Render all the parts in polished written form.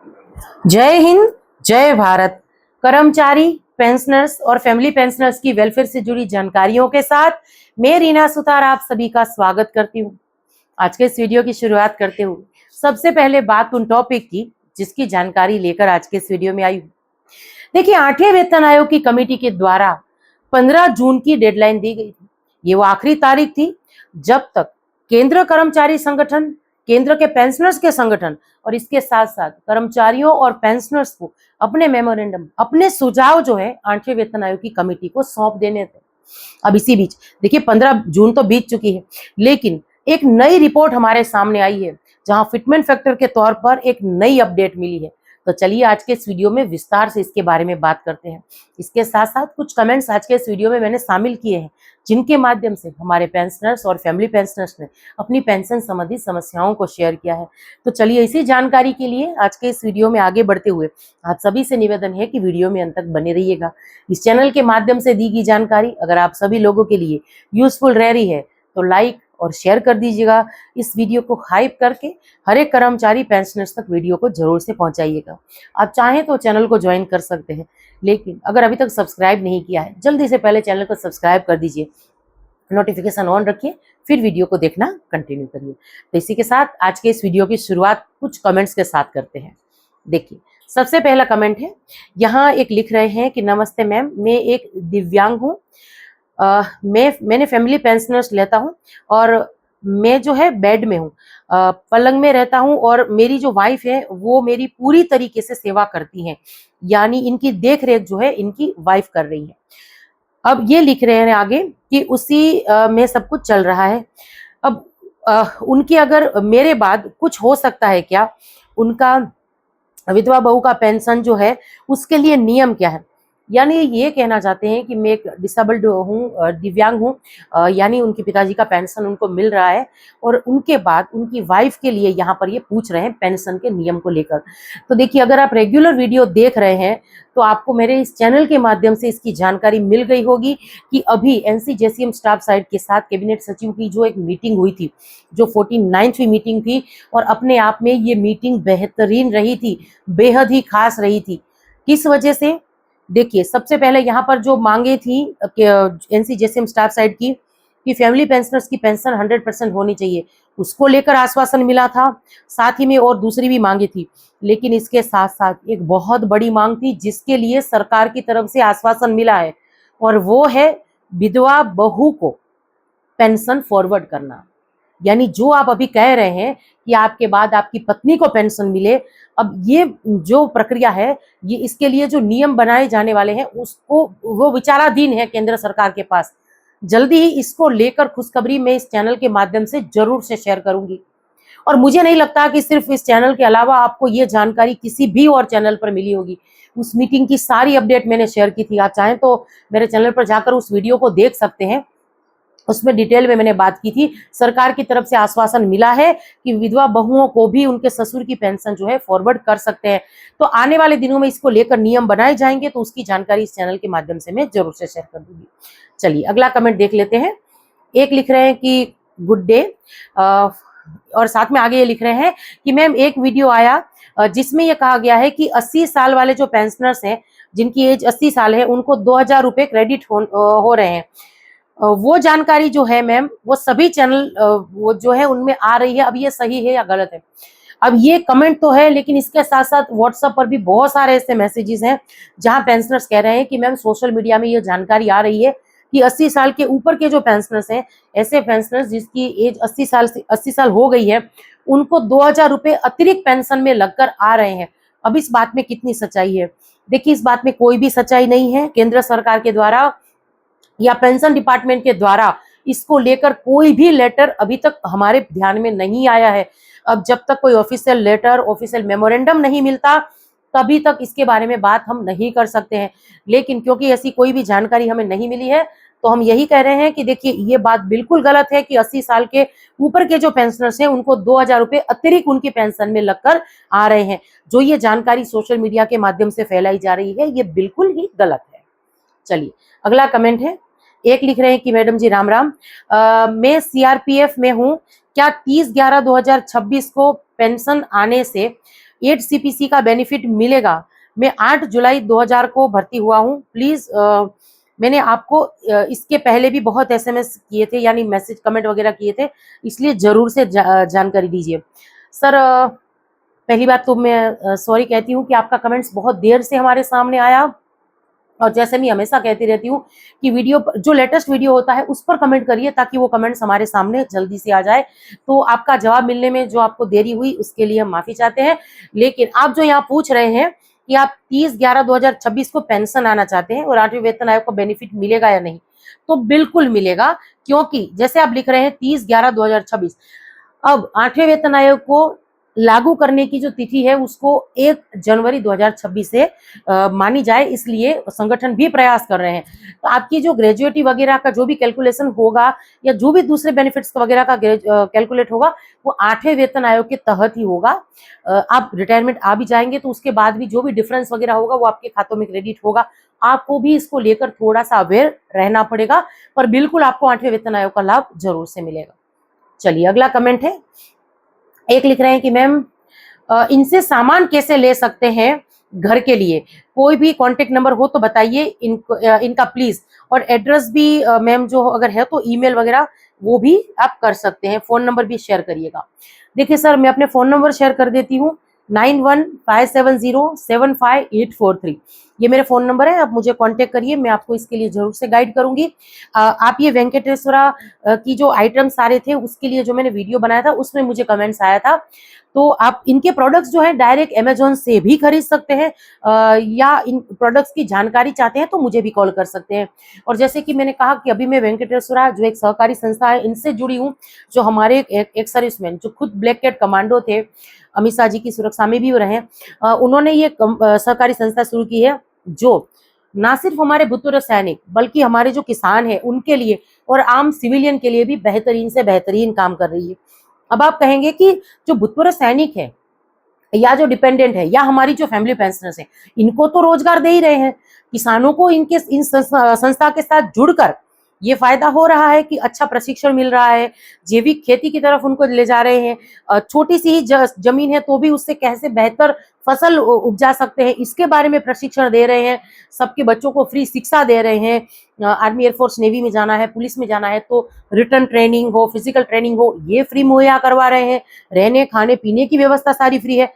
जय हिंद, जय भारत। कर्मचारी, पेंशनर्स और फैमिली पेंशनर्स की वेलफेयर से जुड़ी जानकारियों के साथ मैं रीना सुतार आप सभी का स्वागत करती हूँ। आज के इस वीडियो की शुरुआत करते हुए सबसे पहले बात उन टॉपिक की जिसकी जानकारी लेकर आज के इस वीडियो में आई हूँ। देखिए, 8वें वेतन आयोग की कमेटी के द्वारा 15 जून की डेडलाइन दी गई थी। ये वो आखिरी तारीख थी जब तक केंद्र कर्मचारी संगठन, केंद्र के पेंशनर्स के संगठन और इसके साथ साथ कर्मचारियों और पेंशनर्स को अपने मेमोरेंडम, अपने सुझाव जो है 8वें वेतन आयोग की कमेटी को सौंप देने थे। अब इसी बीच देखिए 15 जून तो बीत चुकी है, लेकिन एक नई रिपोर्ट हमारे सामने आई है जहां फिटमेंट फैक्टर के तौर पर एक नई अपडेट मिली है। तो चलिए आज के इस वीडियो में विस्तार से इसके बारे में बात करते हैं। इसके साथ साथ कुछ कमेंट्स आज के इस वीडियो में मैंने शामिल किए हैं जिनके माध्यम से हमारे पेंशनर्स और फैमिली पेंशनर्स ने अपनी पेंशन संबंधी समस्याओं को शेयर किया है। तो चलिए इसी जानकारी के लिए आज के इस वीडियो में आगे बढ़ते हुए आप सभी से निवेदन है कि वीडियो में अंत तक बने रहिएगा। इस चैनल के माध्यम से दी गई जानकारी अगर आप सभी लोगों के लिए यूजफुल रह रही है तो लाइक और शेयर कर दीजिएगा। इस वीडियो को हाइप करके हर एक कर्मचारी पेंशनर्स तक वीडियो को जरूर से पहुंचाइएगा। आप चाहें तो चैनल को ज्वाइन कर सकते हैं, लेकिन अगर अभी तक सब्सक्राइब नहीं किया है जल्दी से पहले चैनल को सब्सक्राइब कर दीजिए, नोटिफिकेशन ऑन रखिए, फिर वीडियो को देखना कंटिन्यू करिए। तो इसी के साथ आज के इस वीडियो की शुरुआत कुछ कमेंट्स के साथ करते हैं। देखिए, सबसे पहला कमेंट है, यहाँ एक लिख रहे हैं कि नमस्ते मैम, मैं एक दिव्यांग हूँ। मैंने फैमिली पेंशनर्स लेता हूँ और मैं जो है बेड में हूँ, पलंग में रहता हूँ और मेरी जो वाइफ है वो मेरी पूरी तरीके से सेवा करती हैं, यानी इनकी देख रेख जो है इनकी वाइफ कर रही है। अब ये लिख रहे हैं आगे कि उसी में सब कुछ चल रहा है। अब उनकी अगर मेरे बाद कुछ हो सकता है क्या, उनका विधवा बहू का पेंशन जो है उसके लिए नियम क्या है? यानी ये कहना चाहते हैं कि मैं एक डिसेबल्ड हूँ, दिव्यांग हूँ, यानी उनके पिताजी का पेंशन उनको मिल रहा है और उनके बाद उनकी वाइफ के लिए यहाँ पर ये पूछ रहे हैं पेंशन के नियम को लेकर। तो देखिए, अगर आप रेगुलर वीडियो देख रहे हैं तो आपको मेरे इस चैनल के माध्यम से इसकी जानकारी मिल गई होगी कि अभी एनसीजेसीएम स्टाफ साइड के साथ कैबिनेट सचिव की जो एक मीटिंग हुई थी, जो 49वीं मीटिंग थी, और अपने आप में ये मीटिंग बेहतरीन रही थी, बेहद ही खास रही थी। किस वजह से? देखिए, सबसे पहले यहाँ पर जो मांगे थी एनसीजेसीएम स्टाफ साइड की कि फैमिली पेंशनर्स की पेंशन 100% होनी चाहिए, उसको लेकर आश्वासन मिला था। साथ ही में और दूसरी भी मांगे थी, लेकिन इसके साथ साथ एक बहुत बड़ी मांग थी जिसके लिए सरकार की तरफ से आश्वासन मिला है, और वो है विधवा बहू को पेंशन फॉरवर्ड करना। यानी जो आप अभी कह रहे हैं कि आपके बाद आपकी पत्नी को पेंशन मिले, अब ये जो प्रक्रिया है, ये इसके लिए जो नियम बनाए जाने वाले हैं उसको वो विचाराधीन है केंद्र सरकार के पास। जल्दी ही इसको लेकर खुशखबरी मैं इस चैनल के माध्यम से जरूर से शेयर करूंगी। और मुझे नहीं लगता कि सिर्फ इस चैनल के अलावा आपको ये जानकारी किसी भी और चैनल पर मिली होगी। उस मीटिंग की सारी अपडेट मैंने शेयर की थी, आप चाहें तो मेरे चैनल पर जाकर उस वीडियो को देख सकते हैं। उसमें डिटेल में मैंने बात की थी। सरकार की तरफ से आश्वासन मिला है कि विधवा बहुओं को भी उनके ससुर की पेंशन जो है फॉरवर्ड कर सकते हैं। तो आने वाले दिनों में इसको लेकर नियम बनाए जाएंगे, तो उसकी जानकारी इस चैनल के माध्यम से मैं जरूर से शेयर कर दूंगी। चलिए अगला कमेंट देख लेते हैं। एक लिख रहे हैं कि गुड डे, और साथ में आगे ये लिख रहे हैं कि मैम एक वीडियो आया जिसमें ये कहा गया है कि 80 साल वाले जो पेंशनर्स हैं, जिनकी एज 80 साल है, उनको 2000 रुपए क्रेडिट हो रहे हैं। वो जानकारी जो है मैम, वो सभी चैनल वो जो है उनमें आ रही है। अब ये सही है या गलत है? अब ये कमेंट तो है, लेकिन इसके साथ साथ व्हाट्सएप पर भी बहुत सारे ऐसे मैसेजेस हैं जहां पेंशनर्स कह रहे हैं कि मैम सोशल मीडिया में ये जानकारी आ रही है कि 80 साल के ऊपर के जो पेंशनर्स हैं, ऐसे पेंशनर्स जिसकी एज 80 साल हो गई है, उनको 2000 रुपए अतिरिक्त पेंशन में लगकर आ रहे हैं। अब इस बात में कितनी सच्चाई है? देखिए, इस बात में कोई भी सच्चाई नहीं है। केंद्र सरकार के द्वारा या पेंशन डिपार्टमेंट के द्वारा इसको लेकर कोई भी लेटर अभी तक हमारे ध्यान में नहीं आया है। अब जब तक कोई ऑफिशियल लेटर, ऑफिशियल मेमोरेंडम नहीं मिलता, तभी तक इसके बारे में बात हम नहीं कर सकते हैं। लेकिन क्योंकि ऐसी कोई भी जानकारी हमें नहीं मिली है, तो हम यही कह रहे हैं कि देखिए, ये बात बिल्कुल गलत है कि 80 साल के ऊपर के जो पेंशनर्स हैं उनको 2000 रुपए अतिरिक्त उनकी पेंशन में लगकर आ रहे हैं। जो ये जानकारी सोशल मीडिया के माध्यम से फैलाई जा रही है, ये बिल्कुल ही गलत है। चलिए अगला कमेंट है। एक लिख रहे हैं कि मैडम जी राम राम, मैं सीआरपीएफ में हूँ, क्या 30/11/2026 को पेंशन आने से 8 CPC का बेनिफिट मिलेगा। मैं 8 जुलाई 2000 को भर्ती हुआ हूँ। प्लीज मैंने आपको इसके पहले भी बहुत SMS किए थे, यानी मैसेज कमेंट वगैरह किए थे, इसलिए जरूर से जानकारी दीजिए। सर पहली बात तो मैं सॉरी कहती हूँ कि आपका कमेंट्स बहुत देर से हमारे सामने आया, और जैसे मैं हमेशा कहती रहती हूँ कि वीडियो जो लेटेस्ट वीडियो होता है उस पर कमेंट करिए, ताकि वो कमेंट्स हमारे सामने जल्दी से आ जाए। तो आपका जवाब मिलने में जो आपको देरी हुई उसके लिए हम माफी चाहते हैं। लेकिन आप जो यहाँ पूछ रहे हैं कि आप 30/11/2026 को पेंशन आना चाहते हैं और 8वें वेतन आयोग को बेनिफिट मिलेगा या नहीं, तो बिल्कुल मिलेगा, क्योंकि जैसे आप लिख रहे हैं 30/11/2026, अब 8वें वेतन आयोग को लागू करने की जो तिथि है उसको 1 जनवरी 2026 से मानी जाए, इसलिए संगठन भी प्रयास कर रहे हैं। तो आपकी जो ग्रेजुएटी वगैरह का जो भी कैलकुलेशन होगा, या जो भी दूसरे बेनिफिट्स वगैरह का कैलकुलेट होगा, वो 8वें वेतन आयोग के तहत ही होगा। आप रिटायरमेंट आ भी जाएंगे तो उसके बाद भी जो भी डिफरेंस वगैरह होगा वो आपके खातों में क्रेडिट होगा। आपको भी इसको लेकर थोड़ा सा अवेयर रहना पड़ेगा, पर बिल्कुल आपको 8वें वेतन आयोग का लाभ जरूर से मिलेगा। चलिए अगला कमेंट है, एक लिख रहे हैं कि मैम इनसे सामान कैसे ले सकते हैं घर के लिए, कोई भी कांटेक्ट नंबर हो तो बताइए इनका प्लीज, और एड्रेस भी मैम जो अगर है तो ईमेल वगैरह वो भी आप कर सकते हैं, फोन नंबर भी शेयर करिएगा। देखिए सर मैं अपने फोन नंबर शेयर कर देती हूँ, 9157075843, ये मेरे फोन नंबर है, आप मुझे कांटेक्ट करिए, मैं आपको इसके लिए जरूर से गाइड करूंगी। आप ये वेंकटेश्वरा की जो आइटम सारे थे उसके लिए जो मैंने वीडियो बनाया था उसमें मुझे कमेंट्स आया था, तो आप इनके प्रोडक्ट्स जो है डायरेक्ट अमेजोन से भी खरीद सकते हैं, या इन प्रोडक्ट्स की जानकारी चाहते हैं तो मुझे भी कॉल कर सकते हैं। और जैसे कि मैंने कहा कि अभी मैं वेंकटेश्वरा जो एक सहकारी संस्था है इनसे जुड़ी हूँ, जो हमारे एक सर्विसमैन जो खुद ब्लैक कैट कमांडो थे, अमित शाह जी की सुरक्षा में भी रहे, उन्होंने ये सहकारी संस्था शुरू की है, जो ना सिर्फ हमारे भूतपूर्व सैनिक बल्कि हमारे जो किसान हैं उनके लिए और आम सिविलियन के लिए भी बेहतरीन से बेहतरीन काम कर रही है। अब आप कहेंगे कि जो भूतपूर्व सैनिक है या जो डिपेंडेंट है या हमारी जो फैमिली पेंशनर्स है, इनको तो रोजगार दे ही रहे हैं, किसानों को इनके इन संस्था के साथ जुड़कर ये फायदा हो रहा है कि अच्छा प्रशिक्षण मिल रहा है, जैविक खेती की तरफ उनको ले जा रहे हैं, छोटी सी ही जमीन है तो भी उससे कैसे बेहतर फसल उपजा सकते हैं इसके बारे में प्रशिक्षण दे रहे हैं, सबके बच्चों को फ्री शिक्षा दे रहे हैं। आर्मी एयरफोर्स नेवी में जाना है, पुलिस में जाना है तो रिटर्न ट्रेनिंग हो, फिजिकल ट्रेनिंग हो, ये फ्री मुहैया करवा रहे हैं, रहने खाने पीने की व्यवस्था सारी फ्री है।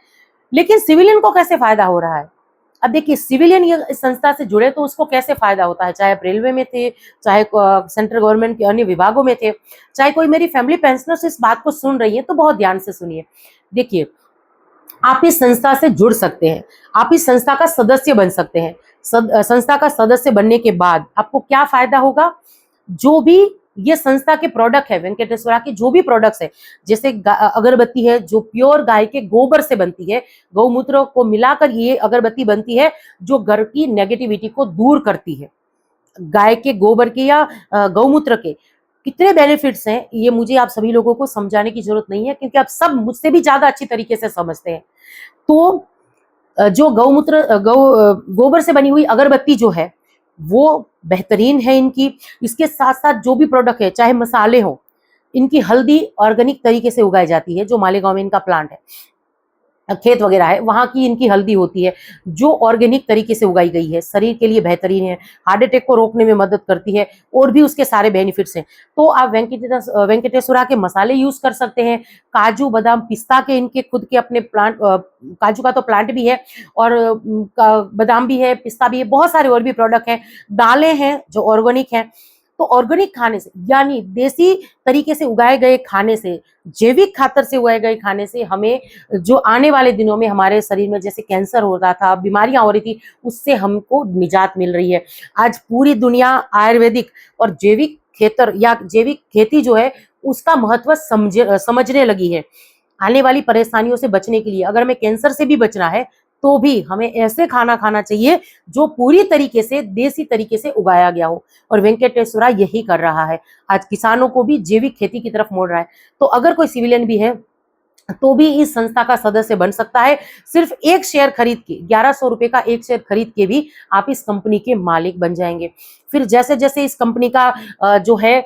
लेकिन सिविलियन को कैसे फायदा हो रहा है? अब देखिए सिविलियन ये इस संस्था से जुड़े तो उसको कैसे फायदा होता है, चाहे आप रेलवे में थे, चाहे सेंट्रल गवर्नमेंट के अन्य विभागों में थे, चाहे कोई मेरी फैमिली पेंशनर्स इस बात को सुन रही है तो बहुत ध्यान से सुनिए। देखिए आप इस संस्था से जुड़ सकते हैं, आप इस संस्था का सदस्य बन सकते हैं। संस्था का सदस्य बनने के बाद आपको क्या फायदा होगा, जो भी ये संस्था के प्रोडक्ट है, वेंकटेश्वरा के जो भी प्रोडक्ट्स है, जैसे अगरबत्ती है जो प्योर गाय के गोबर से बनती है, गौमूत्र को मिलाकर ये अगरबत्ती बनती है जो घर की नेगेटिविटी को दूर करती है। गाय के गोबर के या गौमूत्र के कितने बेनिफिट्स हैं ये मुझे आप सभी लोगों को समझाने की जरूरत नहीं है, क्योंकि आप सब मुझसे भी ज्यादा अच्छी तरीके से समझते हैं। तो जो गोबर से बनी हुई अगरबत्ती जो है वो बेहतरीन है इनकी। इसके साथ साथ जो भी प्रोडक्ट है, चाहे मसाले हो, इनकी हल्दी ऑर्गेनिक तरीके से उगाई जाती है, जो मालेगांव में इनका प्लांट है, खेत वगैरह है, वहां की इनकी हल्दी होती है जो ऑर्गेनिक तरीके से उगाई गई है, शरीर के लिए बेहतरीन है, हार्ट अटैक को रोकने में मदद करती है, और भी उसके सारे बेनिफिट्स हैं। तो आप वेंकटेश्वरा के मसाले यूज कर सकते हैं, काजू बादाम पिस्ता के इनके खुद के अपने प्लांट, काजू का तो प्लांट भी है और बादाम भी है, पिस्ता भी है, बहुत सारे और भी प्रोडक्ट हैं, दालें हैं जो ऑर्गेनिक हैं। तो ऑर्गेनिक खाने से यानी देसी तरीके से उगाए गए खाने से, जैविक खातर से उगाए गए खाने से हमें जो आने वाले दिनों में हमारे शरीर में जैसे कैंसर हो रहा था, बीमारियां हो रही थी, उससे हमको निजात मिल रही है। आज पूरी दुनिया आयुर्वेदिक और जैविक खेतर या जैविक खेती जो है उसका महत्व समझने लगी है। आने वाली परेशानियों से बचने के लिए, अगर हमें कैंसर से भी बचना है तो भी हमें ऐसे खाना खाना चाहिए जो पूरी तरीके से देसी तरीके से उगाया गया हो, और वेंकटेश्वरा यही कर रहा है। आज किसानों को भी जैविक खेती की तरफ मोड़ रहा है। तो अगर कोई सिविलियन भी है तो भी इस संस्था का सदस्य बन सकता है। सिर्फ एक शेयर खरीद के, 1100 रुपए का एक शेयर खरीद के भी आप इस कंपनी के मालिक बन जाएंगे। फिर जैसे जैसे इस कंपनी का जो है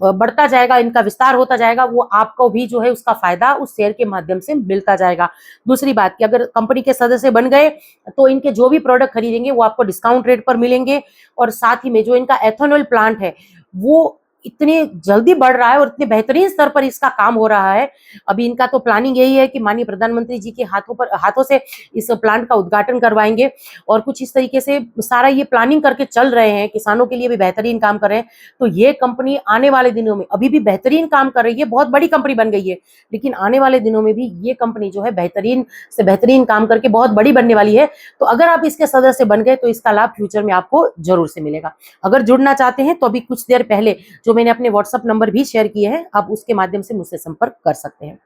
बढ़ता जाएगा, इनका विस्तार होता जाएगा, वो आपको भी जो है उसका फायदा उस शेयर के माध्यम से मिलता जाएगा। दूसरी बात कि अगर कंपनी के सदस्य बन गए तो इनके जो भी प्रोडक्ट खरीदेंगे वो आपको डिस्काउंट रेट पर मिलेंगे, और साथ ही में जो इनका एथेनॉल प्लांट है वो इतने जल्दी बढ़ रहा है और इतने बेहतरीन स्तर पर इसका काम हो रहा है। अभी इनका तो प्लानिंग यही है कि माननीय प्रधानमंत्री जी के हाथों से इस प्लांट का उद्घाटन करवाएंगे, और कुछ इस तरीके से सारा ये प्लानिंग करके चल रहे हैं, किसानों के लिए भी बेहतरीन काम कर रहे हैं। तो ये कंपनी आने वाले दिनों में अभी भी बेहतरीन काम कर रही है, बहुत बड़ी कंपनी बन गई है, लेकिन आने वाले दिनों में भी ये कंपनी जो है बेहतरीन से बेहतरीन काम करके बहुत बड़ी बनने वाली है। तो अगर आप इसके सदस्य बन गए तो इसका लाभ फ्यूचर में आपको जरूर से मिलेगा। अगर जुड़ना चाहते हैं तो अभी कुछ देर पहले जो मैंने अपने व्हाट्सएप नंबर भी शेयर किए हैं, आप उसके माध्यम से मुझसे संपर्क कर सकते हैं।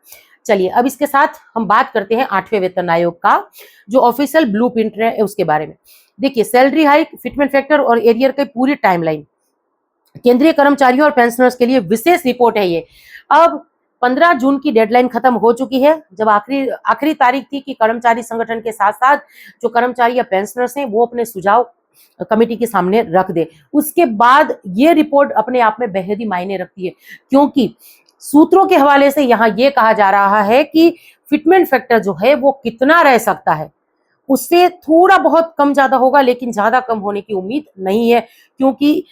चलिए अब इसके साथ हम बात करते हैं 8वें वेतन आयोग का जो ऑफिशियल ब्लूप्रिंट है उसके बारे में। देखिए, सैलरी हाइक, फिटमेंट फैक्टर और एरियर की पूरी टाइमलाइन केंद्रीय कर्मचारियों और पेंशनर्स के लिए विशेष रिपोर्ट है ये। अब 15 जून की डेडलाइन खत्म हो चुकी है, जब आखिरी तारीख थी कि कर्मचारी संगठन के साथ साथ जो कर्मचारी या पेंशनर्स हैं वो अपने सुझाव कमेटी के सामने रख दे। उसके बाद ये रिपोर्ट अपने आप में बेहद ही मायने रखती है, क्योंकि सूत्रों के हवाले से यहाँ ये कहा जा रहा है कि फिटमेंट फैक्टर जो है वो कितना रह सकता है, उससे थोड़ा बहुत कम ज्यादा होगा, लेकिन ज्यादा कम होने की उम्मीद नहीं है। क्योंकि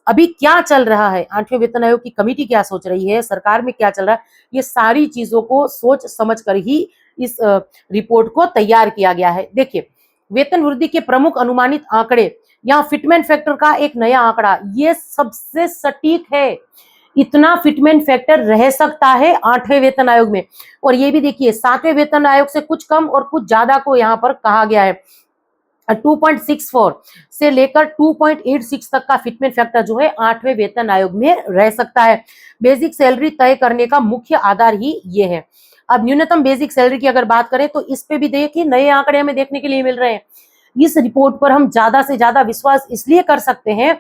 अभी क्या चल रहा है, 8वें वेतन आयोग की कमेटी क्या सोच रही है, सरकार में क्या चल रहा है, ये सारी चीजों को सोच समझ कर ही इस रिपोर्ट को तैयार किया गया है। देखिए, वेतन वृद्धि के प्रमुख अनुमानित आंकड़े, यहाँ फिटमेंट फैक्टर का एक नया आंकड़ा, ये सबसे सटीक है। इतना फिटमेंट फैक्टर रह सकता है 8वें वेतन आयोग में। और ये भी देखिए, 7वें वेतन आयोग से कुछ कम और कुछ ज्यादा को यहाँ पर कहा गया है। 2.64 से लेकर 2.86 तक का फिटमेंट फैक्टर जो है 8वें वेतन आयोग में रह सकता है। बेसिक सैलरी तय करने का मुख्य आधार ही ये है। अब न्यूनतम बेसिक सैलरी की अगर बात करें तो इस पे भी देखिए नए आंकड़े हमें देखने के लिए मिल रहे हैं। इस रिपोर्ट पर हम ज्यादा से ज्यादा विश्वास इसलिए कर सकते हैं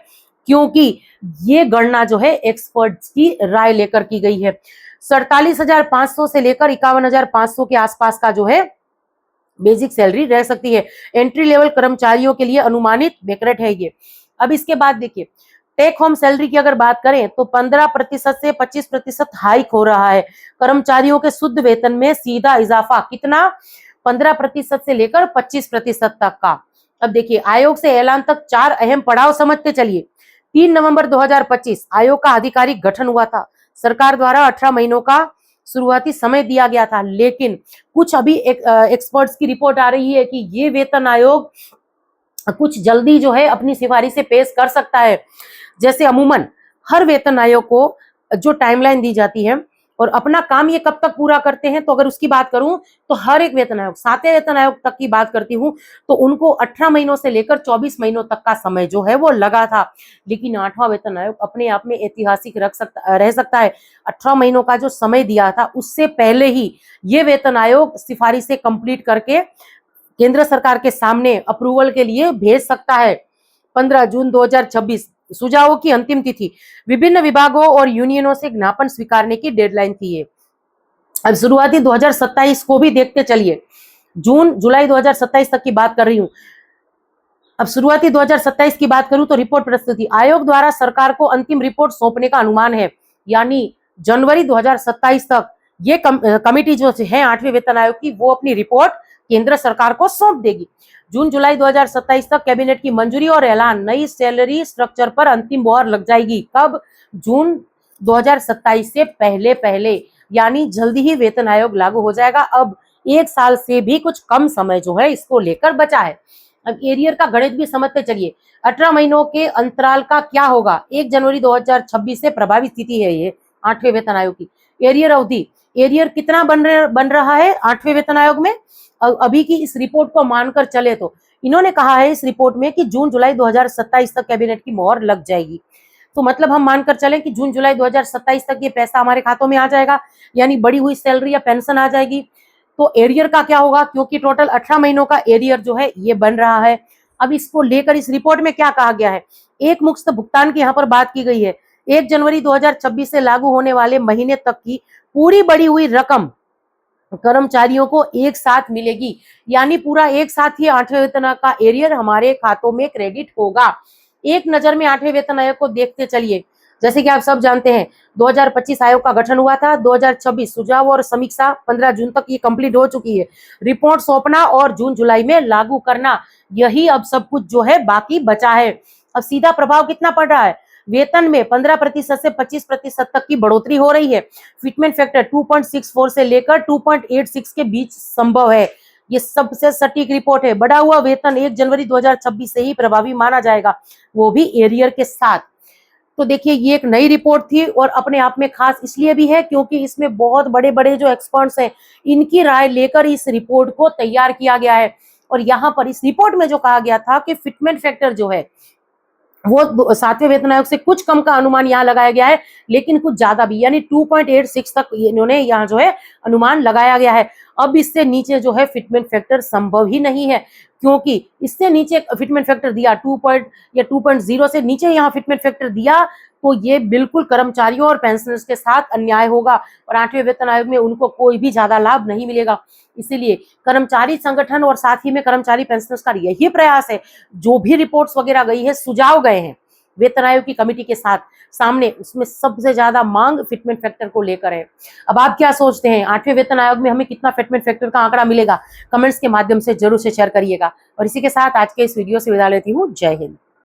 क्योंकि ये गणना जो है एक्सपर्ट्स की राय लेकर की गई है। 47,500 से लेकर 51,500 के आसपास का जो है बेसिक सैलरी रह सकती है। एंट्री लेवल कर्मचारियों के लिए अनुमानित बेकरेट है ये। अब इसके बाद देखिए, टेक होम सैलरी की अगर बात करें तो 15% से 25% हाइक हो रहा है। कर्मचारियों के शुद्ध वेतन में सीधा इजाफा कितना, 15% से लेकर 25% तक का। अब देखिए, आयोग से ऐलान तक 4 अहम पड़ाव समझते चलिए। 3 नवंबर 2025 आयोग का आधिकारिक गठन हुआ था। सरकार द्वारा 18 महीनों का शुरुआती समय दिया गया था, लेकिन कुछ अभी एक्सपर्ट्स की रिपोर्ट आ रही है कि ये वेतन आयोग कुछ जल्दी जो है अपनी सिफारिशें पेश कर सकता है। जैसे अमूमन हर वेतन आयोग को जो टाइमलाइन दी जाती है और अपना काम ये कब तक पूरा करते हैं, तो अगर उसकी बात करूं तो हर एक वेतन आयोग, 7वें वेतन आयोग तक की बात करती हूं तो उनको 18 महीनों से लेकर 24 महीनों तक का समय जो है वो लगा था। लेकिन 8वां वेतन आयोग अपने आप में ऐतिहासिक रह सकता है। 18 महीनों का जो समय दिया था उससे पहले ही ये वेतन आयोग सिफारिशें कंप्लीट करके केंद्र सरकार के सामने अप्रूवल के लिए भेज सकता है। 15 जून 2026 सुझावों की अंतिम तिथि। विभिन्न विभागों और यूनियनों से ज्ञापन स्वीकारने की डेडलाइन थी ये। अब शुरुआती 2027 को भी देखते चलिए, जून जुलाई 2027 तक की बात कर रही हूं। अब शुरुआती 2027 की बात करूं तो रिपोर्ट प्रस्तुति, आयोग द्वारा सरकार को अंतिम रिपोर्ट सौंपने का अनुमान है, यानी जनवरी 2027 तक ये कमेटी जो है 8वें वेतन आयोग की, वो अपनी रिपोर्ट केंद्र सरकार को सौंप देगी। जून जुलाई 2027 तक कैबिनेट की मंजूरी और ऐलान, नई सैलरी स्ट्रक्चर पर अंतिम मोहर लग जाएगी। कब, जून 2027 से पहले पहले, यानी जल्दी ही वेतन आयोग लागू हो जाएगा। अब 1 साल से भी कुछ कम समय जो है इसको लेकर बचा है। अब एरियर का गणित भी समझते चलिए। 18 महीनों के अंतराल का क्या होगा, 1 जनवरी 2026 से प्रभावी स्थिति है ये 8वें वेतन आयोग की। एरियर अवधि, एरियर कितना बन रहा है 8वें वेतन आयोग में, अभी की इस रिपोर्ट को मानकर चले तो इन्होंने कहा है इस रिपोर्ट में कि जून जुलाई 2027 तक कैबिनेट की मोहर लग जाएगी। तो मतलब हम मानकर चलें कि जून जुलाई 2027 तक ये पैसा हमारे खातों में आ जाएगा, यानी बढ़ी हुई सैलरी या पेंशन आ जाएगी। तो एरियर का क्या होगा, क्योंकि टोटल 18 महीनों का एरियर जो है ये बन रहा है। अब इसको लेकर इस रिपोर्ट में क्या कहा गया है, एक मुश्त भुगतान की यहाँ पर बात की गई है। 1 जनवरी 2026 से लागू होने वाले महीने तक की पूरी बढ़ी हुई रकम कर्मचारियों को एक साथ मिलेगी, यानी पूरा एक साथ ही 8वें वेतन का एरियर हमारे खातों में क्रेडिट होगा। एक नजर में 8वें वेतन आयोग को देखते चलिए। जैसे कि आप सब जानते हैं 2025 आयोग का गठन हुआ था, 2026 सुझाव और समीक्षा 15 जून तक ये कंप्लीट हो चुकी है। रिपोर्ट सौंपना और जून जुलाई में लागू करना, यही अब सब कुछ जो है बाकी बचा है। अब सीधा प्रभाव कितना पड़ रहा है? वेतन में 15% से 25% तक की बढ़ोतरी हो रही है। फिटमेंट फैक्टर 2.64 से लेकर 2.86 के बीच संभव है। ये सबसे सटीक रिपोर्ट है। बढ़ा हुआ वेतन 1 जनवरी 2026 से ही प्रभावी माना जाएगा, वो भी एरियर के साथ। तो देखिए ये एक नई रिपोर्ट थी और अपने आप में खास इसलिए भी है क्योंकि इसमें बहुत बड़े बड़े जो एक्सपर्ट्स हैं इनकी राय लेकर इस रिपोर्ट को तैयार किया गया है। और यहाँ पर इस रिपोर्ट में जो कहा गया था कि फिटमेंट फैक्टर जो है वो 7वें वेतन आयोग से कुछ कम का अनुमान यहाँ लगाया गया है, लेकिन कुछ ज्यादा भी, यानी 2.86 तक इन्होंने यहाँ जो है अनुमान लगाया गया है। अब इससे नीचे जो है फिटमेंट फैक्टर संभव ही नहीं है, क्योंकि इससे नीचे फिटमेंट फैक्टर दिया 2.0 से नीचे यहाँ फिटमेंट फैक्टर दिया तो ये बिल्कुल कर्मचारियों और पेंशनर्स के साथ अन्याय होगा और 8वें वेतन आयोग में उनको कोई भी ज्यादा लाभ नहीं मिलेगा। इसीलिए कर्मचारी संगठन और साथ ही में कर्मचारी पेंशनर्स का यही प्रयास है, जो भी रिपोर्ट्स वगैरह गई है, सुझाव गए हैं वेतन आयोग की कमेटी के साथ सामने, उसमें सबसे ज्यादा मांग फिटमेंट फैक्टर को लेकर है। अब आप क्या सोचते हैं, 8वें वेतन आयोग में हमें कितना फिटमेंट फैक्टर का आंकड़ा मिलेगा? कमेंट्स के माध्यम से जरूर से शेयर करिएगा। और इसी के साथ आज के इस वीडियो से विदा लेती हूँ। जय हिंद।